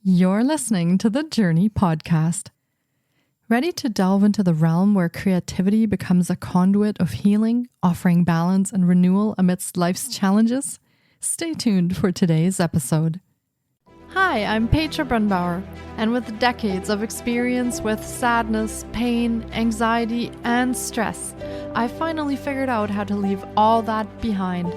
You're listening to the Journey Podcast. Ready to delve into the realm where creativity becomes a conduit of healing, offering balance and renewal amidst life's challenges? Stay tuned for today's episode. Hi, I'm Petra Brunbauer, and with decades of experience with sadness, pain, anxiety, and stress, I finally figured out how to leave all that behind.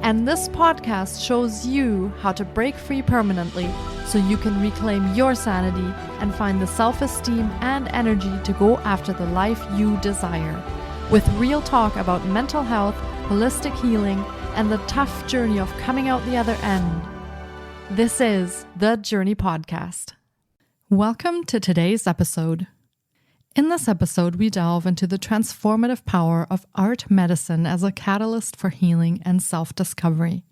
And this podcast shows you how to break free permanently so you can reclaim your sanity and find the self-esteem and energy to go after the life you desire. With real talk about mental health, holistic healing, and the tough journey of coming out the other end. This is the Journey Podcast. Welcome to today's episode. In this episode, we delve into the transformative power of art medicine as a catalyst for healing and self-discovery.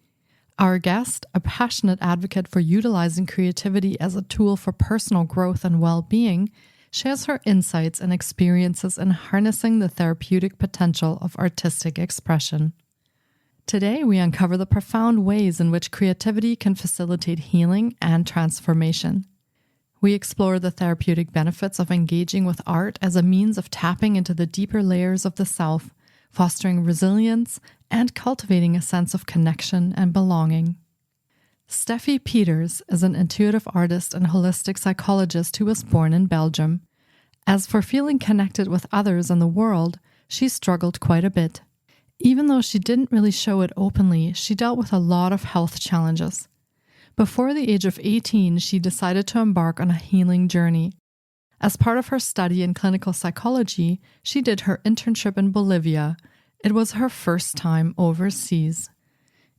Our guest, a passionate advocate for utilizing creativity as a tool for personal growth and well-being, shares her insights and experiences in harnessing the therapeutic potential of artistic expression. Today, we uncover the profound ways in which creativity can facilitate healing and transformation. We explore the therapeutic benefits of engaging with art as a means of tapping into the deeper layers of the self, fostering resilience and cultivating a sense of connection and belonging. Steffi Pieters is an intuitive artist and holistic psychologist who was born in Belgium. As for feeling connected with others in the world, she struggled quite a bit. Even though she didn't really show it openly, she dealt with a lot of health challenges. Before the age of 18, she decided to embark on a healing journey. As part of her study in clinical psychology, she did her internship in Bolivia. It was her first time overseas.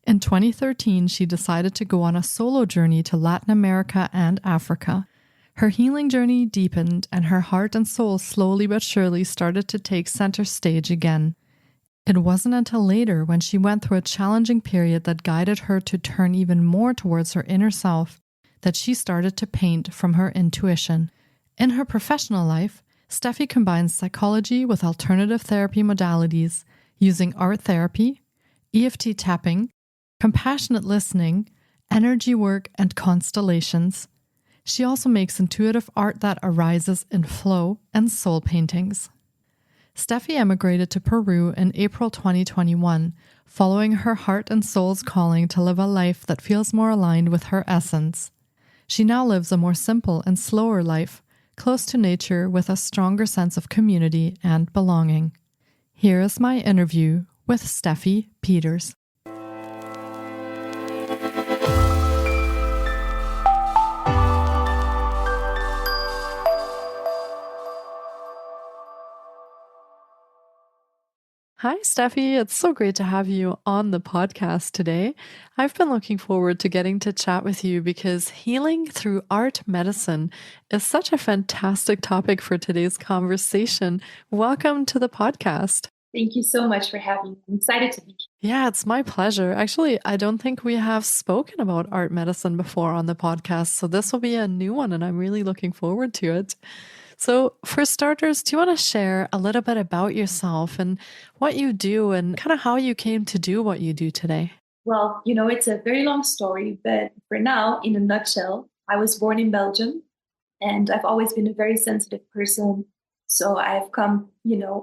In 2013, she decided to go on a solo journey to Latin America and Africa. Her healing journey deepened, and her heart and soul slowly but surely started to take center stage again. It wasn't until later, when she went through a challenging period that guided her to turn even more towards her inner self, that she started to paint from her intuition. In her professional life, Steffi combines psychology with alternative therapy modalities, using art therapy, EFT tapping, compassionate listening, energy work, and constellations. She also makes intuitive art that arises in flow and soul paintings. Steffi emigrated to Peru in April 2021, following her heart and soul's calling to live a life that feels more aligned with her essence. She now lives a more simple and slower life, close to nature with a stronger sense of community and belonging. Here is my interview with Steffi Pieters. Hi, Steffi. It's so great to have you on the podcast today. I've been looking forward to getting to chat with you because healing through art medicine is such a fantastic topic for today's conversation. Welcome to the podcast. Thank you so much for having me. I'm excited to be here. Yeah, it's my pleasure. Actually, I don't think we have spoken about art medicine before on the podcast, so this will be a new one, and I'm really looking forward to it. So for starters, do you want to share a little bit about yourself and what you do and kind of how you came to do what you do today? Well, it's a very long story, but for now, in a nutshell, I was born in Belgium, and I've always been a very sensitive person. So I've come,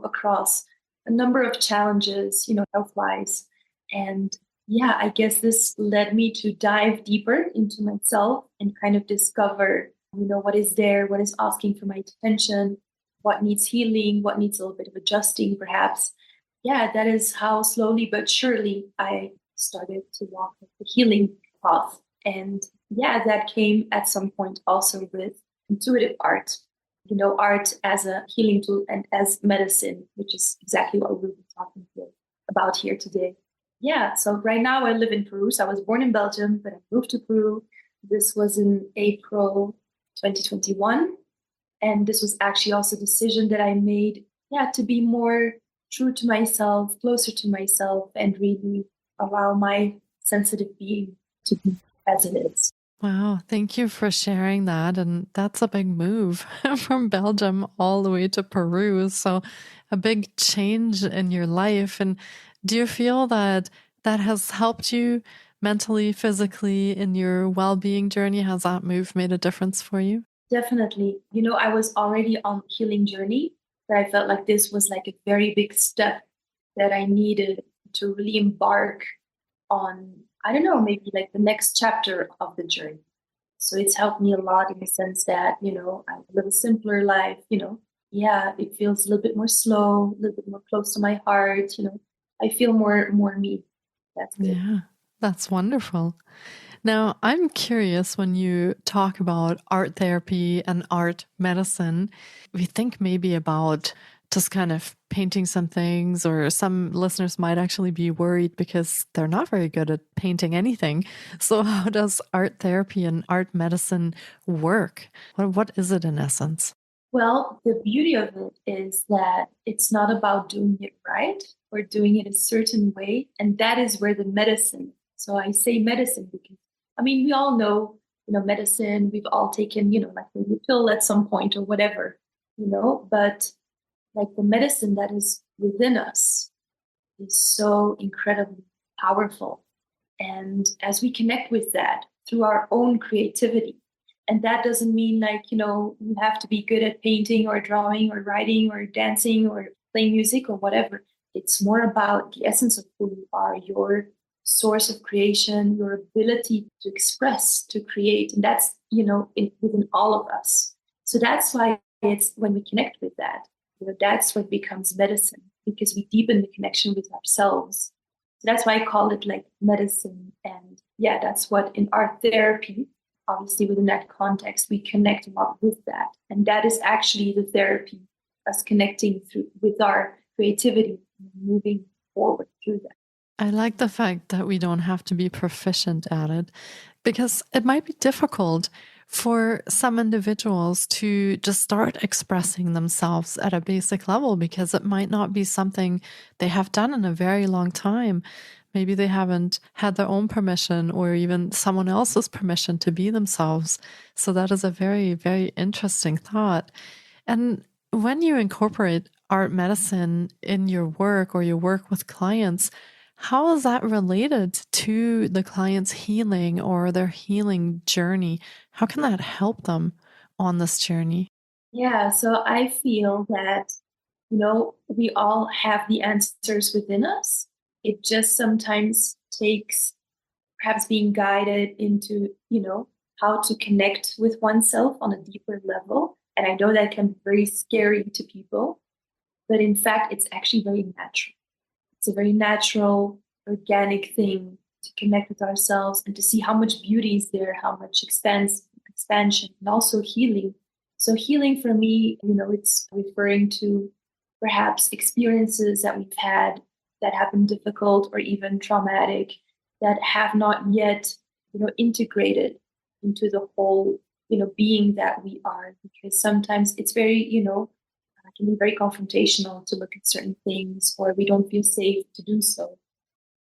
across a number of challenges, health-wise. And yeah, I guess this led me to dive deeper into myself and kind of discover what is there, what is asking for my attention, what needs healing, what needs a little bit of adjusting, perhaps. Yeah, that is how slowly but surely I started to walk the healing path. And yeah, that came at some point also with intuitive art, art as a healing tool and as medicine, which is exactly what we'll be talking about here today. Yeah, so right now I live in Peru. So I was born in Belgium, but I moved to Peru. This was in April 2021. And this was actually also a decision that I made, to be more true to myself, closer to myself, and really allow my sensitive being to be as it is. Wow, thank you for sharing that. And that's a big move from Belgium all the way to Peru. So a big change in your life. And do you feel that has helped you mentally, physically, in your well-being journey? Has that move made a difference for you? Definitely. I was already on healing journey, but I felt like this was like a very big step that I needed to really embark on, I don't know, maybe like the next chapter of the journey. So it's helped me a lot in the sense that, I live a simpler life, yeah, it feels a little bit more slow, a little bit more close to my heart, I feel more me. That's good. Yeah, that's wonderful. Now, I'm curious when you talk about art therapy and art medicine, we think maybe about just kind of painting some things, or some listeners might actually be worried because they're not very good at painting anything. So, how does art therapy and art medicine work? What is it in essence? Well, the beauty of it is that it's not about doing it right or doing it a certain way. And that is where the medicine. So I say medicine because, I mean, we all know, medicine, we've all taken, like maybe a pill at some point or whatever, but like the medicine that is within us is so incredibly powerful. And as we connect with that through our own creativity, and that doesn't mean like, you have to be good at painting or drawing or writing or dancing or playing music or whatever. It's more about the essence of who you are, your source of creation, your ability to express, to create. And that's, within all of us. So that's why it's when we connect with that, that's what becomes medicine, because we deepen the connection with ourselves. So that's why I call it like medicine. And yeah, that's what in art therapy, obviously within that context, we connect a lot with that. And that is actually the therapy, us connecting through with our creativity, moving forward through that. I like the fact that we don't have to be proficient at it, because it might be difficult for some individuals to just start expressing themselves at a basic level, because it might not be something they have done in a very long time. Maybe they haven't had their own permission or even someone else's permission to be themselves. So that is a very, very interesting thought. And when you incorporate art medicine in your work or your work with clients, how is that related to the client's healing or their healing journey? How can that help them on this journey? Yeah, so I feel that, we all have the answers within us. It just sometimes takes perhaps being guided into, how to connect with oneself on a deeper level. And I know that can be very scary to people, but in fact, it's actually very natural. It's a very natural, organic thing to connect with ourselves and to see how much beauty is there, how much expansion, and also healing. So healing for me, it's referring to perhaps experiences that we've had that have been difficult or even traumatic, that have not yet, integrated into the whole, being that we are. Because sometimes it's very, can be very confrontational to look at certain things, or we don't feel safe to do so.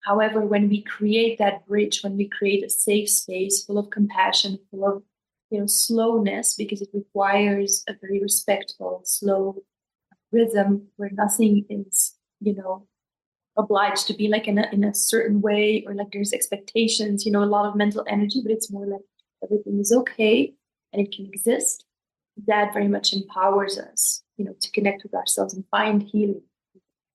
However, when we create that bridge, when we create a safe space full of compassion, full of, slowness, because it requires a very respectful, slow rhythm where nothing is, obliged to be like in a certain way, or like there's expectations, a lot of mental energy, but it's more like everything is okay and it can exist. That very much empowers us, to connect with ourselves and find healing.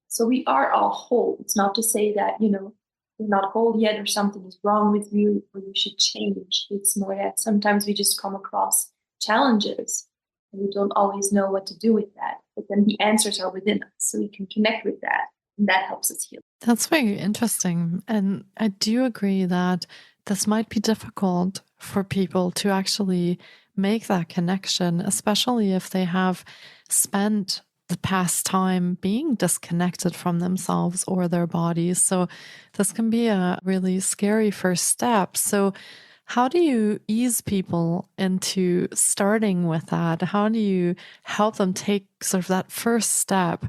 So we are all whole. It's not to say that, you're not whole yet or something is wrong with you or you should change. It's more that sometimes we just come across challenges and we don't always know what to do with that. But then the answers are within us, so we can connect with that, and that helps us heal. That's very interesting. And I do agree that this might be difficult for people to actually make that connection, especially if they have spent the past time being disconnected from themselves or their bodies. So this can be a really scary first step. So how do you ease people into starting with that? How do you help them take sort of that first step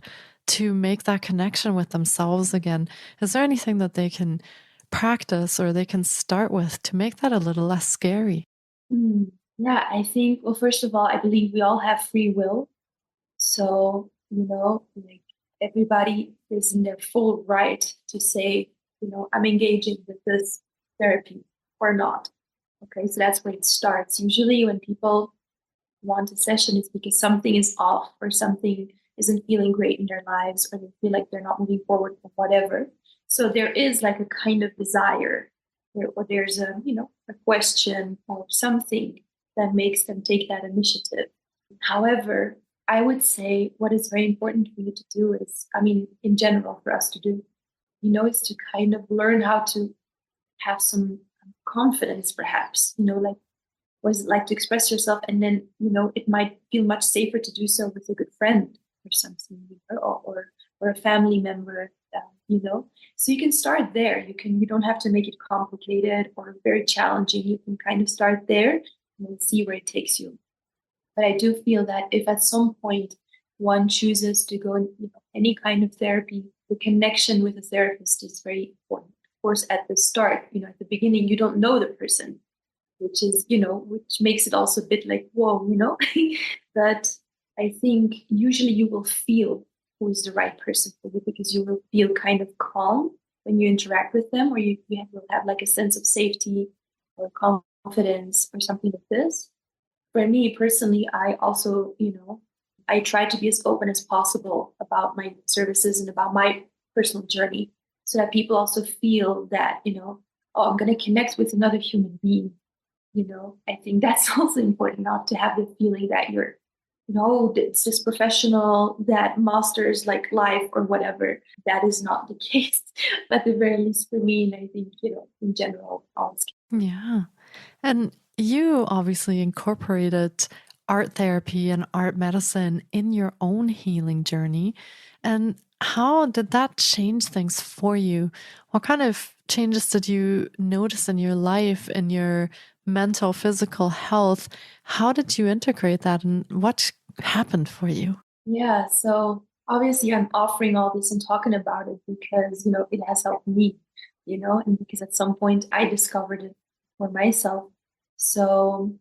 to make that connection with themselves again? Is there anything that they can practice or they can start with to make that a little less scary? Mm, yeah, I think, well, first of all, I believe we all have free will. So, like everybody is in their full right to say, I'm engaging with this therapy or not. Okay, so that's where it starts. Usually when people want a session, it's because something is off or something isn't feeling great in their lives, or they feel like they're not moving forward or whatever. So there is like a kind of desire, or there's a question or something that makes them take that initiative. However, I would say what is very important for you to do is, I mean, in general, for us to do, is to kind of learn how to have some confidence, perhaps, like what is it like to express yourself, and then it might feel much safer to do so with a good friend or something, or a family member, so you can start there. You don't have to make it complicated or very challenging. You can kind of start there and see where it takes you. But I do feel that if at some point one chooses to go in any kind of therapy, the connection with a therapist is very important. Of course, at the start, at the beginning, you don't know the person, which makes it also a bit like, whoa. But I think usually you will feel who is the right person for you, because you will feel kind of calm when you interact with them, or you will have like a sense of safety or confidence or something like this. For me personally, I also, I try to be as open as possible about my services and about my personal journey, so that people also feel that, oh, I'm going to connect with another human being. I think that's also important, not to have the feeling that you're, it's this professional that masters like life or whatever. That is not the case, at the very least for me. And I think, in general, all. Yeah. And you obviously incorporated art therapy and art medicine in your own healing journey. And how did that change things for you? What kind of changes did you notice in your life, in your mental, physical health? How did you integrate that, and what happened for you? Yeah, so obviously I'm offering all this and talking about it because, it has helped me, and because at some point I discovered it for myself. So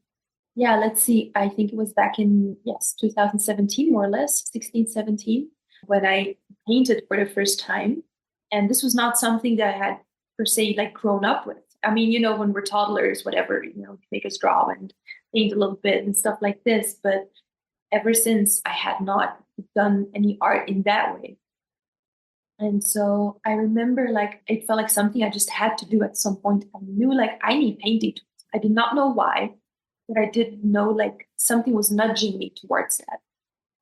yeah, let's see. I think it was back in, yes, 2017, more or less, 16, 17, when I painted for the first time. And this was not something that I had per se like grown up with. I mean, when we're toddlers, whatever, make us draw and paint a little bit and stuff like this. But ever since, I had not done any art in that way. And so I remember like it felt like something I just had to do at some point. I knew like I need painting tools. I did not know why, but I did know like something was nudging me towards that.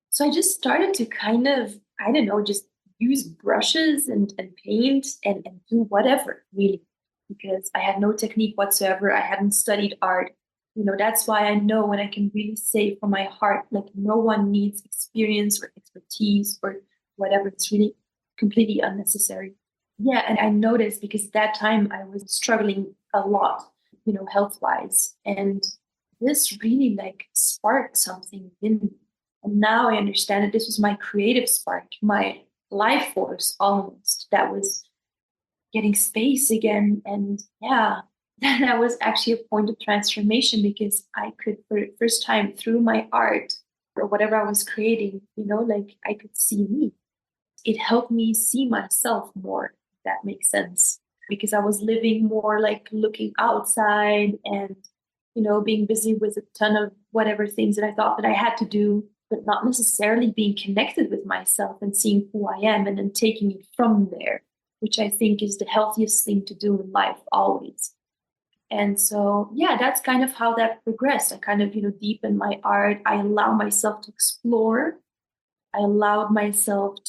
So I just started to kind of, I don't know, just use brushes and paint and do whatever, really, because I had no technique whatsoever. I hadn't studied art. That's why I know when I can really say from my heart, like no one needs experience or expertise or whatever. It's really completely unnecessary. Yeah, and I noticed because that time I was struggling a lot, health wise. And this really like sparked something in me. And now I understand that this was my creative spark, my life force almost, that was getting space again. And yeah, that was actually a point of transformation, because I could, for the first time through my art or whatever I was creating, like I could see me. It helped me see myself more, if that makes sense, because I was living more like looking outside and, being busy with a ton of whatever things that I thought that I had to do, but not necessarily being connected with myself and seeing who I am and then taking it from there, which I think is the healthiest thing to do in life always. And so, yeah, that's kind of how that progressed. I kind of, deepened my art. I allow myself to explore. I allowed myself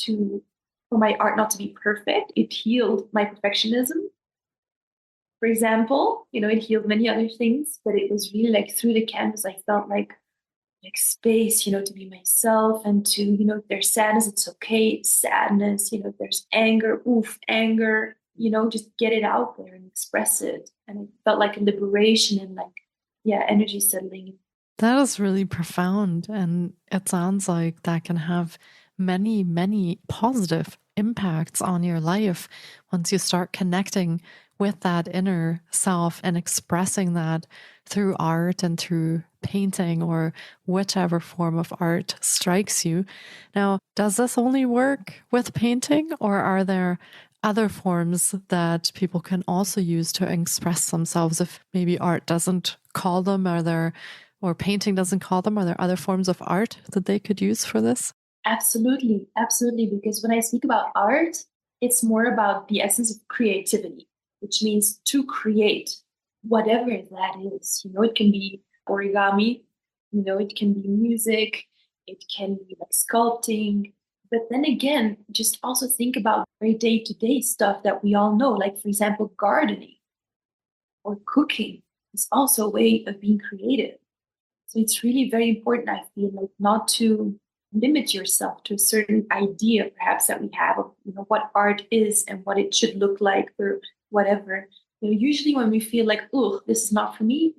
for my art not to be perfect. It healed my perfectionism, for example. It healed many other things, but it was really like through the canvas, I felt like space, to be myself, and to, if there's sadness, it's okay. It's sadness, if there's anger, anger, just get it out there and express it. And it felt like a liberation and like, yeah, energy settling. That is really profound. And it sounds like that can have many, many positive impacts on your life once you start connecting with that inner self and expressing that through art and through painting or whichever form of art strikes you. Now, does this only work with painting, or are there other forms that people can also use to express themselves if maybe art doesn't call them? Or painting doesn't call them? Are there other forms of art that they could use for this? Absolutely, absolutely. Because when I speak about art, it's more about the essence of creativity, which means to create whatever that is. It can be origami, it can be music, it can be like sculpting. But then again, just also think about very day to day stuff that we all know, like, for example, gardening or cooking is also a way of being creative. So it's really very important, I feel like, not to limit yourself to a certain idea, perhaps, that we have of what art is and what it should look like or whatever. Usually when we feel like, oh, this is not for me,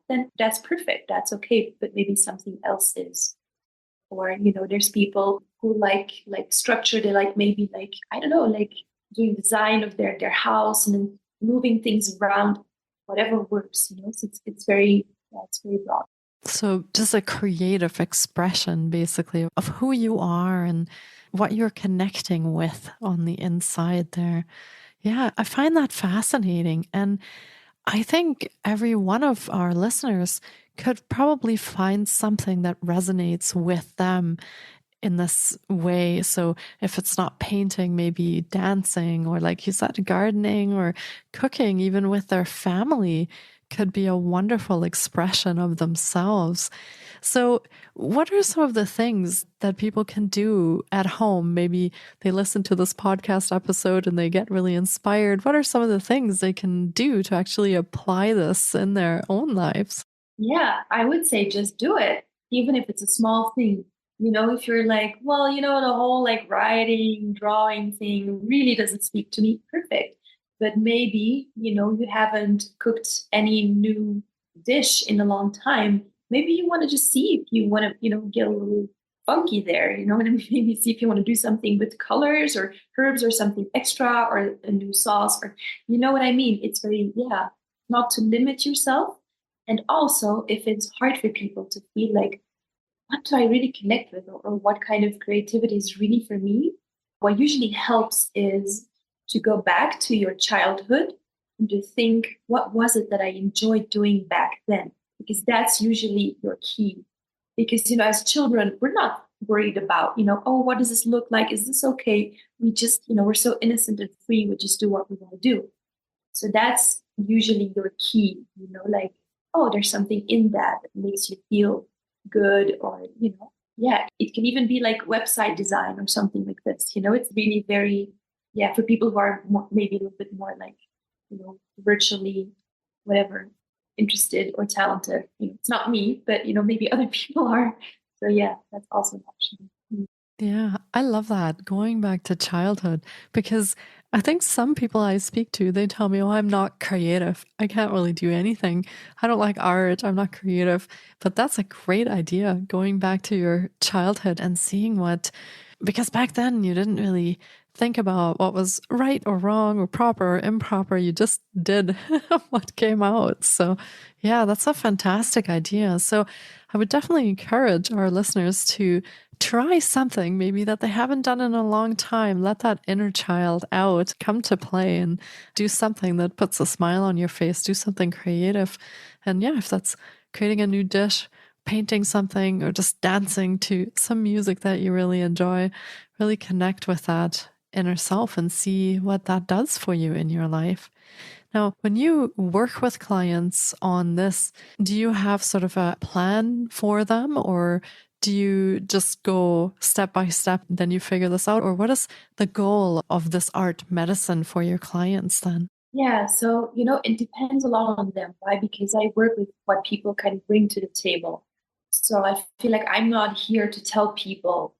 then that's perfect. That's okay. But maybe something else is. Or, there's people who like structure, they like maybe like, I don't know, like doing design of their house and then moving things around, whatever works, So it's very, yeah, it's very broad. So just a creative expression, basically, of who you are and what you're connecting with on the inside there. Yeah, I find that fascinating. And I think every one of our listeners could probably find something that resonates with them in this way. So if it's not painting, maybe dancing, or like you said, gardening or cooking, even with their family, could be a wonderful expression of themselves. So, what are some of the things that people can do at home? Maybe they listen to this podcast episode and they get really inspired. What are some of the things they can do to actually apply this in their own lives? Yeah, I would say just do it, even if it's a small thing. If you're like, well, the whole like writing, drawing thing really doesn't speak to me, perfect. But maybe, you haven't cooked any new dish in a long time. Maybe you want to just see if you want to, get a little funky there, and maybe see if you want to do something with colors or herbs or something extra or a new sauce or, you know what I mean? It's very, yeah, not to limit yourself. And also, if it's hard for people to feel like, what do I really connect with, or what kind of creativity is really for me, what usually helps is to go back to your childhood and to think, what was it that I enjoyed doing back then? Because that's usually your key. Because, as children, we're not worried about, oh, what does this look like? Is this okay? We just, we're so innocent and free. We just do what we want to do. So that's usually your key, like, oh, there's something in that makes you feel good, or, yeah, it can even be like website design or something like this. It's really very, yeah, for people who are more, maybe a little bit more like, virtually, whatever, interested or talented. It's not me, but, maybe other people are. So yeah, that's also an option. Yeah, I love that. Going back to childhood, because I think some people I speak to, they tell me, oh, I'm not creative. I can't really do anything. I don't like art. I'm not creative. But that's a great idea, going back to your childhood and seeing because back then you didn't really think about what was right or wrong or proper or improper. You just did what came out. So, yeah, that's a fantastic idea. So, I would definitely encourage our listeners to try something maybe that they haven't done in a long time. Let that inner child out, come to play, and do something that puts a smile on your face. Do something creative. And yeah, if that's creating a new dish, painting something, or just dancing to some music that you really enjoy, really connect with that inner self and see what that does for you in your life. Now, when you work with clients on this, do you have sort of a plan for them, or do you just go step by step, then you figure this out? Or what is the goal of this art medicine for your clients then? Yeah, so it depends a lot on them. Why? Because I work with what people can bring to the table. So I feel like I'm not here to tell people,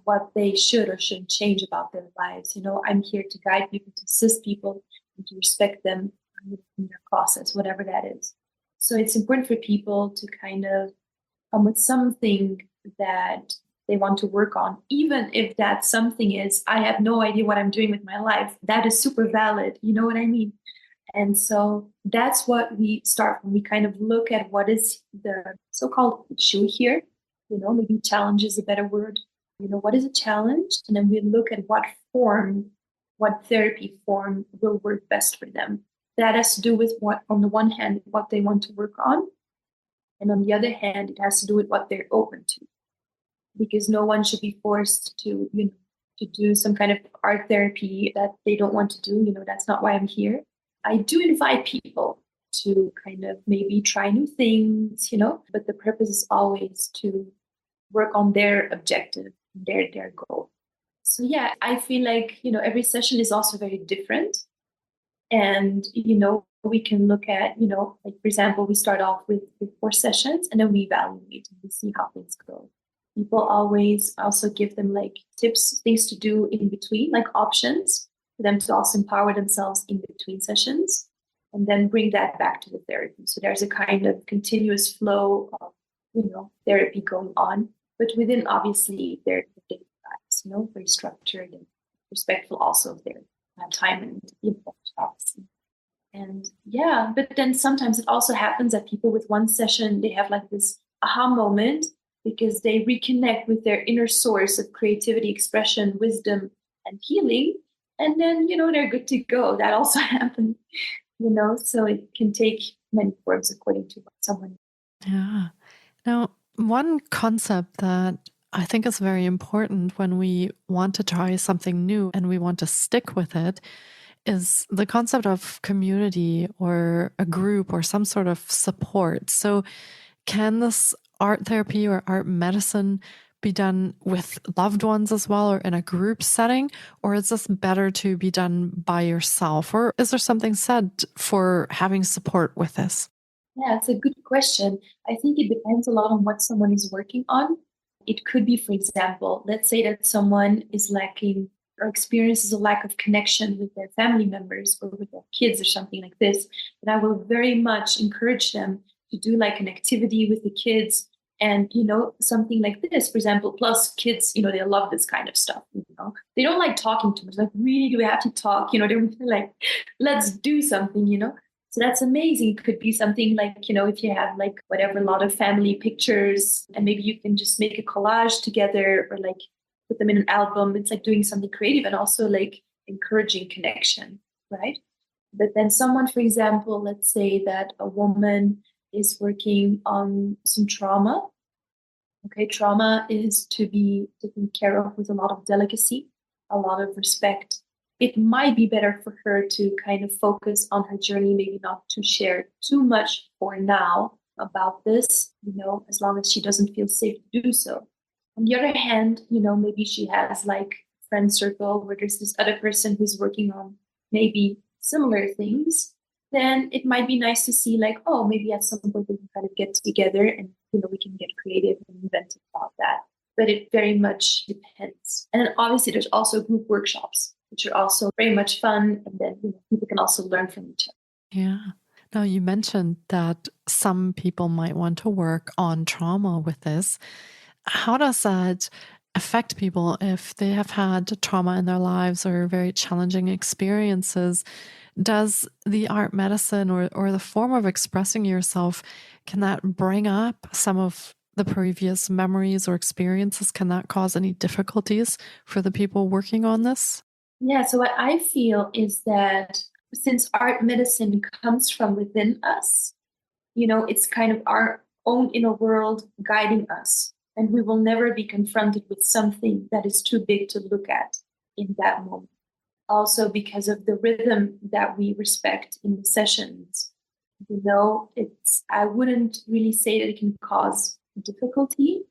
what they should or shouldn't change about their lives. I'm here to guide people, to assist people, and to respect them in their process, whatever that is. So it's important for people to kind of come with something that they want to work on, even if that something is, I have no idea what I'm doing with my life. That is super valid. You know what I mean? And so that's what we start when we kind of look at what is the so-called issue here. Maybe challenge is a better word. What is a challenge? And then we look at what form, what therapy form will work best for them. That has to do with what, on the one hand, what they want to work on. And on the other hand, it has to do with what they're open to, because no one should be forced to, to do some kind of art therapy that they don't want to do. That's not why I'm here. I do invite people to kind of maybe try new things, but the purpose is always to work on their objective, their goal. So yeah, I feel like, every session is also very different. And, we can look at, like, for example, we start off with 4 sessions and then we evaluate and we see how things go. People always also give them like tips, things to do in between, like options for them to also empower themselves in between sessions and then bring that back to the therapy. So there's a kind of continuous flow of, therapy going on, but within obviously their daily lives, very structured and respectful also of their time and obviously. And yeah, but then sometimes it also happens that people with one session, they have like this aha moment because they reconnect with their inner source of creativity, expression, wisdom, and healing. And then, they're good to go. That also happens, so it can take many forms according to what someone. Yeah. Now, one concept that I think is very important when we want to try something new and we want to stick with it is the concept of community or a group or some sort of support. So can this art therapy or art medicine be done with loved ones as well or in a group setting? Or is this better to be done by yourself? Or is there something said for having support with this? Yeah, it's a good question. I think it depends a lot on what someone is working on. It could be, for example, let's say that someone is lacking or experiences a lack of connection with their family members or with their kids or something like this, then I will very much encourage them to do like an activity with the kids and, something like this, for example, plus kids, they love this kind of stuff, they don't like talking too much. Like, really, do we have to talk? They're really like, let's do something. So that's amazing. It could be something like, if you have like whatever, a lot of family pictures and maybe you can just make a collage together or like put them in an album. It's like doing something creative and also like encouraging connection, right? But then someone, for example, let's say that a woman is working on some trauma. Okay, trauma is to be taken care of with a lot of delicacy, a lot of respect. It might be better for her to kind of focus on her journey, maybe not to share too much for now about this, as long as she doesn't feel safe to do so. On the other hand, maybe she has like friend circle where there's this other person who's working on maybe similar things, then it might be nice to see like, oh, maybe at some point we can kind of get together and, we can get creative and inventive about that. But it very much depends. And then obviously there's also group workshops, which are also very much fun. And then people can also learn from each other. Yeah. Now, you mentioned that some people might want to work on trauma with this. How does that affect people if they have had trauma in their lives or very challenging experiences? Does the art medicine or the form of expressing yourself, can that bring up some of the previous memories or experiences? Can that cause any difficulties for the people working on this? Yeah, so what I feel is that since art medicine comes from within us, it's kind of our own inner world guiding us. And we will never be confronted with something that is too big to look at in that moment. Also, because of the rhythm that we respect in the sessions, I wouldn't really say that it can cause difficulty.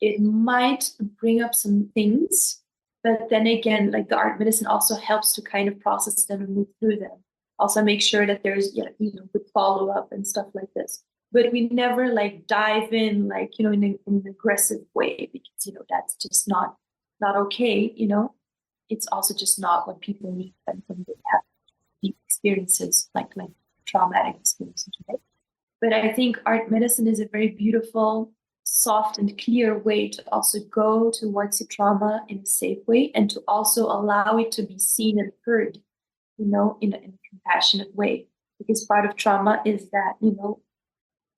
It might bring up some things, but then again, like the art medicine also helps to kind of process them and move through them. Also make sure that there's, good follow up and stuff like this. But we never like dive in like, in an aggressive way because, that's just not okay, It's also just not what people need when they have deep experiences, like traumatic experiences, right? But I think art medicine is a very beautiful, soft and clear way to also go towards the trauma in a safe way and to also allow it to be seen and heard, in a compassionate way. Because part of trauma is that,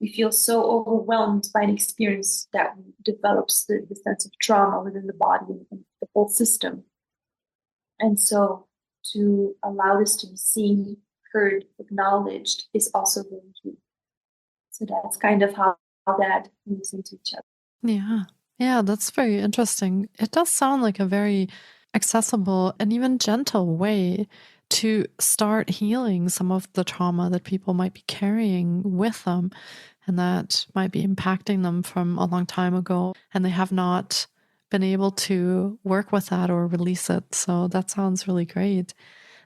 we feel so overwhelmed by an experience that develops the sense of trauma within the body and the whole system. And so to allow this to be seen, heard, acknowledged is also very key. So that's kind of how that moves into each other. Yeah. Yeah, that's very interesting. It does sound like a very accessible and even gentle way to start healing some of the trauma that people might be carrying with them and that might be impacting them from a long time ago. And they have not been able to work with that or release it. So that sounds really great.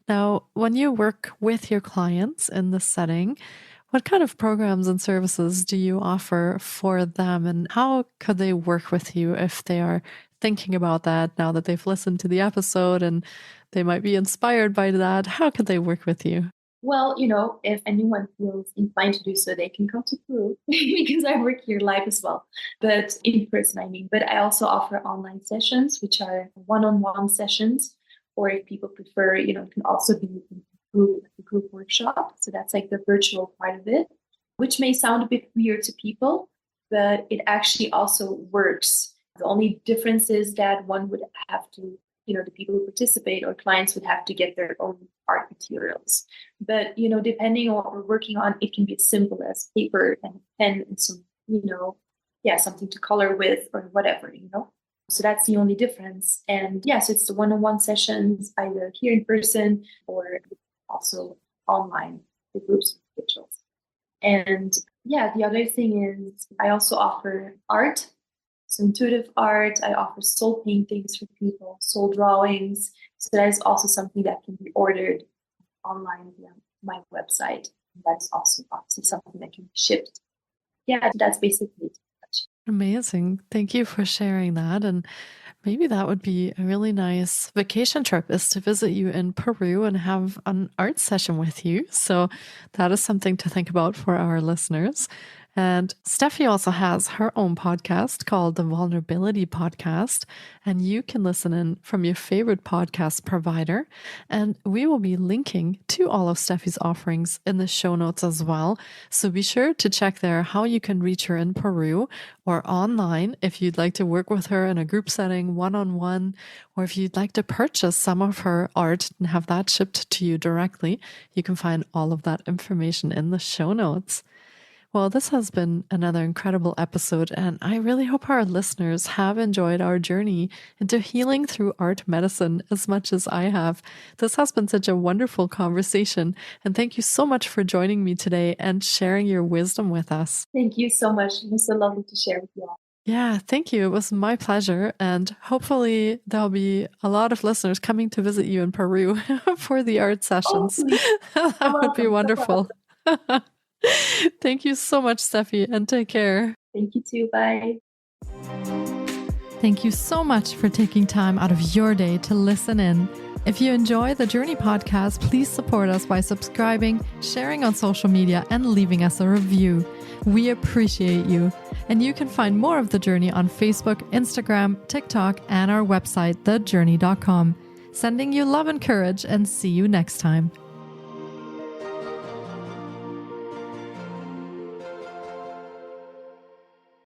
Now, when you work with your clients in this setting, what kind of programs and services do you offer for them, and how could they work with you if they are thinking about that now that they've listened to the episode and they might be inspired by that? How could they work with you? Well, if anyone feels inclined to do so, they can come to Peru because I work here live as well, but in person, I mean. But I also offer online sessions, which are one-on-one sessions, or if people prefer, it can also be a group workshop. So that's like the virtual part of it, which may sound a bit weird to people, but it actually also works. The only difference is that one would have to, the people who participate or clients would have to get their own art materials. But, depending on what we're working on, it can be as simple as paper and a pen and some, something to color with or whatever. So that's the only difference. And yes, it's the one-on-one sessions, either here in person or also online, the groups rituals. And the other thing is I also offer art. So intuitive art, I offer soul paintings for people, soul drawings. So that is also something that can be ordered online via my website. That's also obviously something that can be shipped. Yeah, that's basically it. Amazing. Thank you for sharing that. And maybe that would be a really nice vacation trip, is to visit you in Peru and have an art session with you. So that is something to think about for our listeners. And Steffi also has her own podcast called the Vulnerability Podcast, and you can listen in from your favorite podcast provider. And we will be linking to all of Steffi's offerings in the show notes as well. So be sure to check there how you can reach her in Peru or online if you'd like to work with her in a group setting, one-on-one, or if you'd like to purchase some of her art and have that shipped to you directly. You can find all of that information in the show notes. Well, this has been another incredible episode, and I really hope our listeners have enjoyed our journey into healing through art medicine as much as I have. This has been such a wonderful conversation, and thank you so much for joining me today and sharing your wisdom with us. Thank you so much. It was so lovely to share with you all. Yeah, thank you. It was my pleasure, and hopefully there'll be a lot of listeners coming to visit you in Peru for the art sessions. That would be wonderful. Thank you so much, Steffi, and take care. Thank you too. Bye. Thank you so much for taking time out of your day to listen in. If you enjoy the Journey podcast, please support us by subscribing, sharing on social media, and leaving us a review. We appreciate you. And you can find more of The Journey on Facebook, Instagram, TikTok, and our website, thejourney.com. Sending you love and courage, and see you next time.